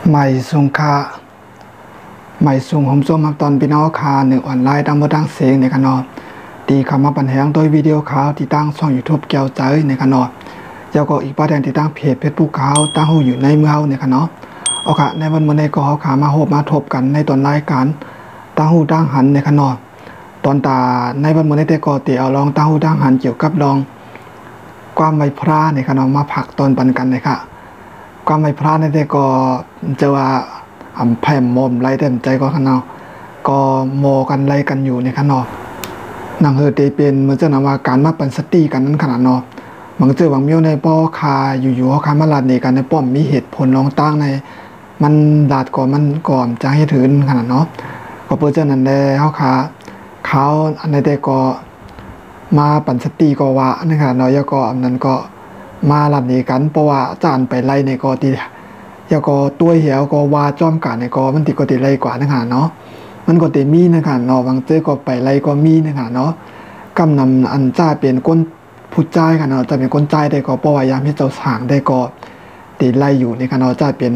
ใหม่สุงคาใหม่สุงผมส้มตอนพี่น้องคาหนึ่งออนไลน์ตั้งมาตั้งเสียงในขนอตีคำมาปัญหาโดยวิดีโอข่าวที่ตั้งช่องยูทูบเกี่ยวใจในขนอแล้วก็อีกประเด็นที่ตั้งเพจเฟซบุ๊กข่าวตั้งหูอยู่ในเมืองในขนอเอาค่ะในวันเมื่อในก็เขาขามาโหบมาทบกันในตอนรายการตั้งหูตั้งหันในขนอตอนตาในวันเมื่อในแต่ก็ตีเอาลองตั้งหูตั้งหันเกี่ยวกับลองความไม่พลาดในขนอมาผักตอนปันกันเลยค่ะความไม่พลาดในแต่ก็จะว่าแผ่มมไล่เต็มใจก็ขนาดก็โมกันไล่กันอยู่ในขนาดหนังเฮอเตเป็นเหมือนจะนำว่าการมาปันสติกันนั้นขนาดเนาะบางเจอบางเมี้ยวในป้อคาอยู่ๆเขาคามาลาดในกันในป้อมมีเหตุผลลองตั้งในมันลาดก่อนมันก่อนจะให้ถือขนาดเนาะก็เพื่อจะนั่นแหละเขาอันในแต่ก็มาปันสติก็ว่าในขนาดเนาะแล้วก็อันนั้นก็มาลาดในกันเพราะว่าจานไปไล่ในก็ตีแล้วก็ตัวเหี่ยวก็ว่าจอมกันในก็มันติก็ติไรกว่านะคะเนาะมันก็ติมีนะคะเนาะบางเจอก็ไปไรก็มีนะคะเนาะกำนำอันจ้าเป็นก้นผู้ใจค่ะเนาะจะเป็นก้นใจได้ก็เพราะว่ายามที่เจ้าสางได้ก็ติไรอยู่ในค่ะเนาะจ้าเป็น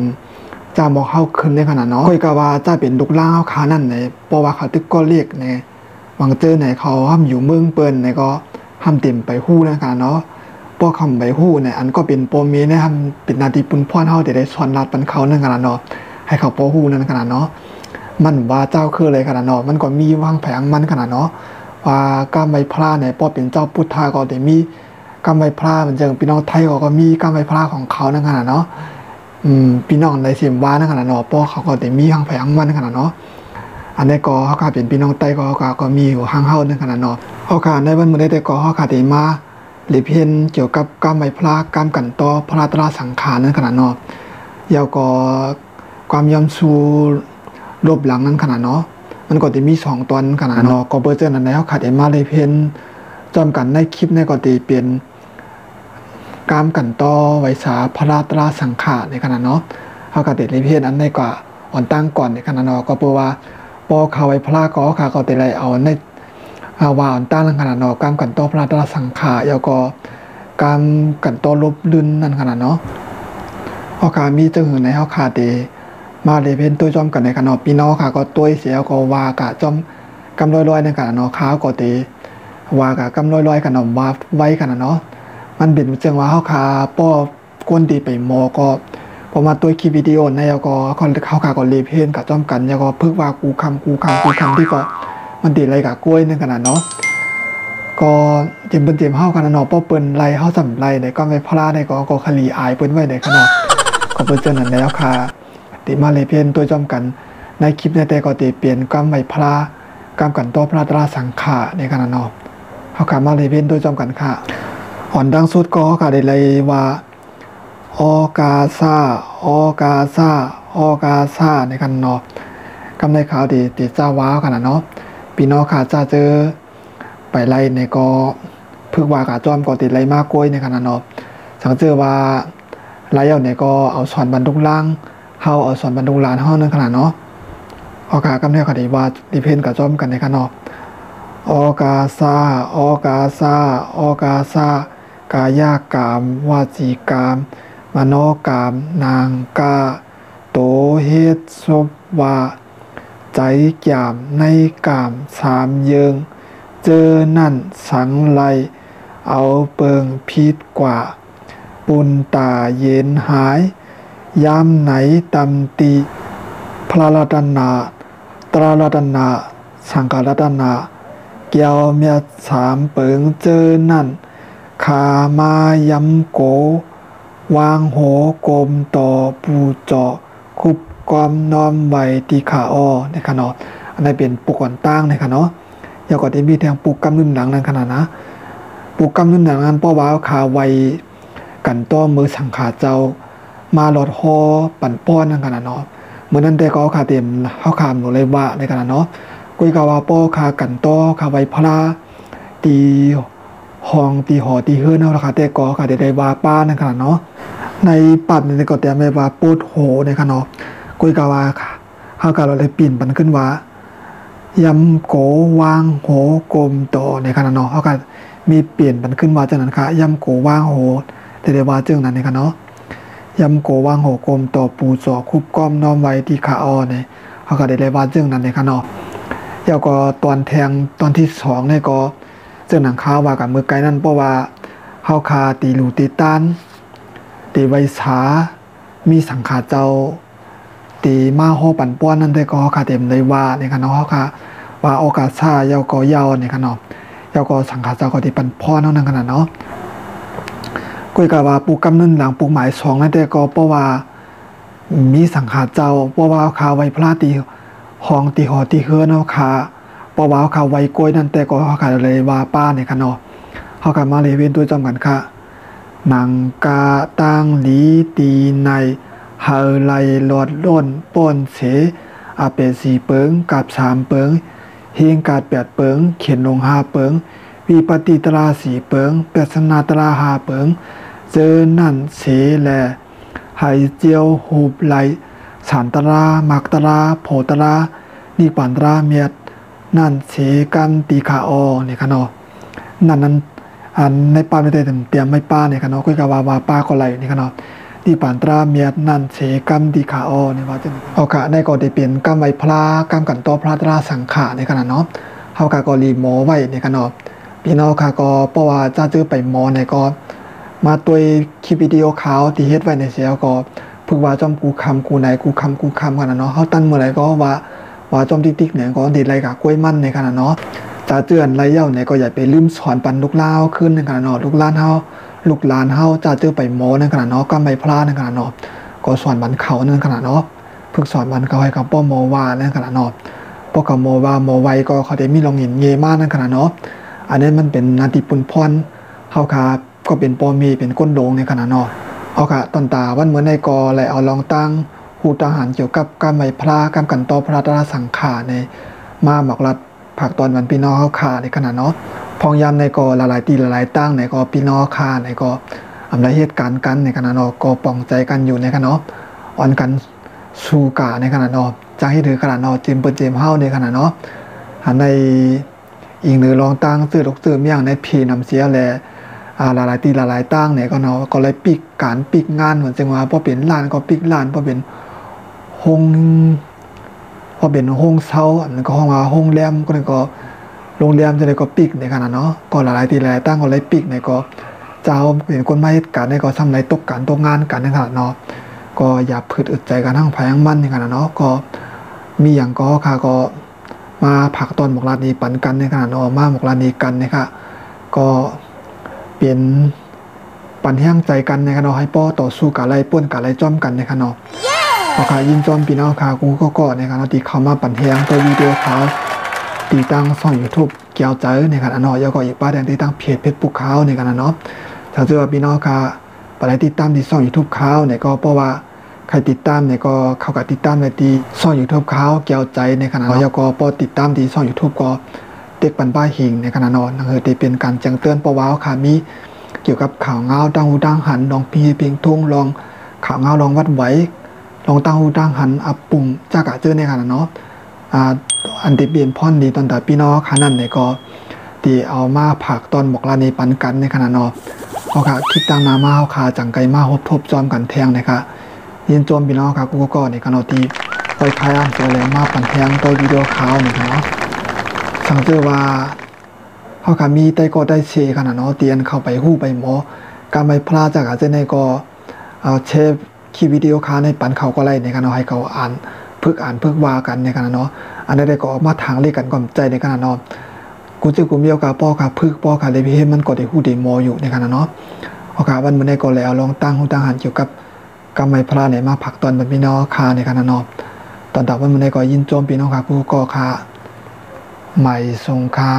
จ้าบอกเข้าขึ้นในขนาดเนาะค่อยก็ว่าจ้าเป็นลูกล่างเขาขานั่นในเพราะว่าเขาตึกก็เรียกในบางเจอไหนเขาห้ามอยู่เมืองเปิ้นในก็ห้ามเต็มไปหู้นะคะเนาะพวกคำใบหู้เนี่ยอันก็เป็นโปรมีนะครับเป็นนาทีปุ่นพ่อนเฮาแต่ได้สอนรัดปันเขานั่นขนาดเนาะให้เขาโปรหู้นั่นขนาดเนาะมันว่าเจ้าคือเลยขนาดเนาะมันก็มีวางแผงมันขนาดเนาะว่ากามใบพลาเนี่ยพอเป็นเจ้าพุทธาก็แต่มีกามใบพลามันจังพี่น้องไทยก็มีกามใบพลาของเขานั่นขนาดเนาะพี่น้องในเสียมว่านั่นขนาดเนาะพอเขาก็แต่มีวางแผงมันขนาดเนาะอันนี้ก็เขาเป็นพี่น้องไทยก็มีอยู่ห้างเฮานั่นขนาดเนาะเขาขาในวันมื้อใดแต่ก็เขาขาแต่มาหรือเพียนเกี่ยวกับกรรมไมพลากรรมกันต่อพระตราสังขารนั้นขนาดเนาะยาวก็ความยำสูรบหลังนั้นขนาดเนาะมันก็จะมี2ตอนขนาดเนาะก็เบอร์เจอร์นั้นแล้วขาดเอมาเลยเพียนจอมกันในคลิปในก็จะเป็นกรรมกันต่อไวสาพระตราสังขารในขนาดเนาะเขาขาดเลยเพียนอันในกว่าอ่อนตั้งก่อนในขนาดเนาะก็เพื่อว่าพอเขาไวพลาก็ขาก็จะเลยเอาในว่าอันตั้งขนาดเนาะกรรมกันต่อพระตราสังขารแล้วก็กรรมกันต่อลบลื่นนั่นขนาดเนาะเขาขามีเจ้าหื่นในเขาขาเตมาเลยเป็นตัวจอมกันในขนาดพี่น้องค่ะก็ตัวเสียก็ว่ากะจอมกำลอยๆในขนาดเนาะข้าวก็เตว่ากะกำลอยๆขนาดว่าไว้ขนาดเนาะมันเป็นจังว่าเขาขาป้อก้นตีไปมอก็พอมาตัวคลิปวิดีโอในแล้วก็เขาขาก็เลยเพนกับจอมกันแล้วก็พึกว่ากูคำที่ก็มันตีอะไรกับกล้วยนั่นขนาดเนาะก็เจมเป็นเจมเฮาขนาดเนาะป้อเปิ้นไรเฮาสำไรในก็ไม่พลาดในก็คลีอายเปิ้นไว้ในขนาดก็เปิ้นเจอนั่นแล้วค่ะติมาเลยเพียนตัวจอมกันในคลิปในแต่ก็ติเปลี่ยนกรรมไม่พลากรรมกันต่อพระตราสังขารในขนาดเนาะเฮาขามาเลยเพียนตัวจอมกันค่ะอ่อนดังสุดก็ค่ะได้เลยว่าออกาซาในขนาดเนาะกำในข่าวติจ้าว้าขนาดเนาะพี่น้องค่ะจะเจอไปไล่ในก็พึกว่ากาจอมก็ติดไล่มากกล้วยในขนาดเนาะสังเจอว่าไล่เอาในก็เอาสอนบรรทุกล่างเฮาเอาสอนบรรทุกลานเฮานั่นขนาดเนาะออกากำในข่าวดีว่าดิเพนกับจอมกันในขนาดเนาะออกาซากายากามวาจีกามมโนกามนางกาโตเฮ็ดศพว่าใจแก่มในกาม3เยิงเจอนั่นสังไลเอาเปิงพิษกว่าปุนตาเย็นหายยามไหนตำตีพระรัตนาตรารัตนาสังฆรัตนาเกี่ยวเมีย3เปิงเจอนั่นขามายำโกวางโหกลมต่อปูเจาะคุบความน้อมไว้ตีขาอ้อในขนาดอันนี้เป็นปุกก่อนตั้งในขนาดอย่าก่อนที่มีแทงปลูกกำนุ่นหนังนั่นขนาดนะปลูกกำนุ่นหนังนั้นเพราะว่าขาไวกันต้อมือสังขาเจ้ามาหลอดฮอปั่นป้อนนั่นขนาดเนาะเมื่อนั้นแต่ก็ขาเต็มเขาขามหนูเลยว่าในขนาดเนาะกุยกาวาป้อขากันต้อขาไวพลาตีห้องตีหอตีเฮือนเอาละค่ะแต่ก็ขาได้ว่าป้านั่นขนาดเนาะในปัดในก็เตรียมไว้ว่าปูดโหในขนาดกุยกาวาค่ะเขากาเราเลยปีนปันขึ้นว่ายำโกวางโหกลมต่อในขณะเนาะเขาก็มีเปลี่ยนมันขึ้นมาจากนั้นค่ะยำโกวางโหแต่ได้ว่าจึงนั้นในขณะเนาะ ยำโกว่างโหกลมต่อปูจอคุบก้อมน้อมไว้ที่ขาอ้อเนี่ยเขาก็ได้เลยว่าเรื่องนั้นในขนอแล้วก็ตอนแทงตอนที่2เนี่ยก็เรื่องหนังข้าวว่ากับมือไกลนั่นเพราะว่าเฮาคาตีหลูตีตันตีไวสามีสังขาเจ้าตีมาโฮปั่นป้อนนั่นได้ก็คาเต็มเลยว่าในขนอเฮาคาว่าโอกาสซ่าเยาก็เยาในขนอเยาก็สังขาเจ้าก็ตีปั่นป้อนเท่านั้นขนาดเนาะกุยกะว่าปูกำนึนหลังปูหมาย2นั่นได้ก็เพราะว่ามีสังขาเจ้าเพราะว่าคาไว้พระตีห้องตีหอตีเฮือนเฮาคาเพราะว่าคาไว้กล้วยนั่นแต่ก็เฮาคาเลยว่าป้าในขนอเฮาก็มาเลยเว้นตัวจำกันค่ะหนังกาตังหลีตีในเฮาไลลอดล้นป้นเสอาเป4เปิงกับ3เปิงเฮงกาด8เปิงเขียนลง5เปิงวิปติตรา4เปิงเปสนาตรา5เปิงเจอนั่นเสแลไหเจียวหูบไหลสานตรามักตราโผตรานิปันตราเมียดนั่นเสกันตีขาอเนี่ยค่ะเนาะนั้นอันในป้าไม่ได้เตรียมไม่ป้าเนี่ยค่ะเนาะก็กะว่าป้าก็ไหลเนี่ยค่ะเนาะนิปันตราเมียดนั่นเสกันตีขาอเนี่ยว่าจังเอาค่ะได้ก็ได้เปลี่ยนกำไว้พระกำกันต่อพระตราสังขะเนี่ยค่ะเนาะเฮาก็รีหมอไว้เนี่ยค่ะเนาะพี่น้องค่ะก็เพราะว่าจะเจอไปหมอเนี่ยก็มาตัวคลิปวิดีโอขาวที่เฮ็ดไว้ในเสียก็พึกว่าจอมกูคำกูไหนกูคำกันเนาะเฮาตั้นเมื่อไหร่ก็ว่าจอมติ๊กเนี่ยก็ดีไรกับกล้วยมันในขณะเนาะจะเจือนไรเย่าเนี่ยก็อย่าไปลืมสอนปันลูกลาวขึ้นในขณะเนาะลูกหลานเฮาจะเจอไปหมอในขณะเนาะก็ไม่พลาดในขณะเนาะก็สอนบันเขาในขณะเนาะพึกสอนบันเขาให้กับป้อหมอว่าในขณะเนาะป้อกับหมอว่าหมอไวก็เขาได้มีลองเห็นเยมากในขณะเนาะอันนี้มันเป็นนาทีปุนพรเฮาคาก็เป็นปอมีเป็นก้นโดงในขณะเนาะเอาค่ะตอนตาวันเหมือนในกอและเอาลองตั้งหูทหารเกี่ยวกับการไม่พลากำกันต่อพระตราสังขาในมาหมอกรัดผักตอนวันพี่น้องเฮาคาในขณะเนาะพองยามในกอหลายตีหลายตั้งในกอพี่น้องคาในกออำไรเหตุการณ์กันในขณะเนาะก็ป้องใจกันอยู่ในขณะเนาะอ่อนกันสู้กาในขณะเนาะจากให้ถือขณะเนาะเจมเปิ้นเจมเฮาในขณะเนาะในอีกหนึ่งลองตั้งซื้อดอกซื้อเมี่ยงในพีนำเสียแลหลายตีหลายตั้งเนี่ยก็เนาะก็เลยปิกการปิกงานเหมือนจังว่าพอเป็นร้านก็ปิกร้านพอเป็นห้องเช่าอันนั้นก็ห้องโรงแรมก็นี่ก็โรงแรมจะได้ก็ปิกในขณะเนาะก็หลายตีหลายตั้งก็เลยปิกเนี่ยก็เจ้าเป็นคนมาเหตุการณ์เนี่ยก็ทำไรตกการตกงานกันในขณะเนาะก็อย่าพืชอึดใจกันทั้งภายทั้งมันในขณะเนาะก็มีอย่างก็ค่ะก็มาผักตอนหมกลานีปันกันในขณะเนาะมาหมกลานีกันนะคะก็เป็นปันแห้งใจกันในขณะให้ป้อต่อสู้กับไรป้นกับไรจ้อมกันในขณะเอาค่ะยินจอมพี่น้องค่ะกูก็ในขณะที่เขามาปันแห้งตัววิดีโอเขาตีตั้งช่อง YouTube เกี่ยวใจในขณะเนาะแล้วก็อีกป้าแดงที่ตั้งเพจปุ๊กเขาในขณะเนาะถ้าเจอพี่น้องค่ะไปติดตามที่ช่อง YouTube เขาเนี่ยก็เพราะว่าใครติดตามเนี่ยก็เข้ากับติดตามในที่ช่อง YouTube เขาเกี่ยวใจในขณะแล้วก็พอติดตามที่ช่อง YouTube ก็เด็กปันป้าหิงในขณะนอนนั่นคือที่เป็นการแจ้งเตือนประว้าวค่ะมีเกี่ยวกับข่าวเงาตั้งหูตั้งหันลองพีเพียงทุ่งลองข่าวเงาลองวัดไหวลองตั้งหูตั้งหันอับปุ่มจากะเจอในขณะเนาะอันที่เปลี่ยนพ่อนดีตอนแต่พี่น้องขานั่นเนี่ยก็ที่เอามาผักตอนบอกลานีปันกันในขณะนอนเอาค่ะคิดตั้งนามาเอาค่ะจังไกมาฮบทบจอมกันแทงนะคะยินโจมพี่น้องค่ะกูก็ในขณะที่ไปคลายอ่างเจอแล้วมาปันแทงตัววิดีโอข่าวเนี่ยเนาะสังเกตว่าเขาค่ะมีได้ก็ได้เชขนาดเนาะเตียนเข้าไปหู้ไปหมอการไม่พลาดจากอาจจะในก็เชฟคลิปวิดีโอค้าในปันเขาก็ไล่ในขณะให้เขาอ่านพึกว่ากันในขณะเนาะอันใดก็ออกมาทางเรียกกันก่อมใจในขณะเนาะกูจะกูมีโอกาสป้อค่ะพึกป้อค่ะเลยพี่เห็นมันก็ได้หู้ได้หมออยู่ในขณะเนาะเอาค่ะวันเมื่อในก็แล้วลองตั้งหูตั้งหันเกี่ยวกับการไม่พลาดในมาผักตอนเป็นพี่น้องคาในขณะเนาะตอนดับวันเมื่อในก็ยินโจมพี่น้องค่ะกูก็ค่ะใหม่สงคา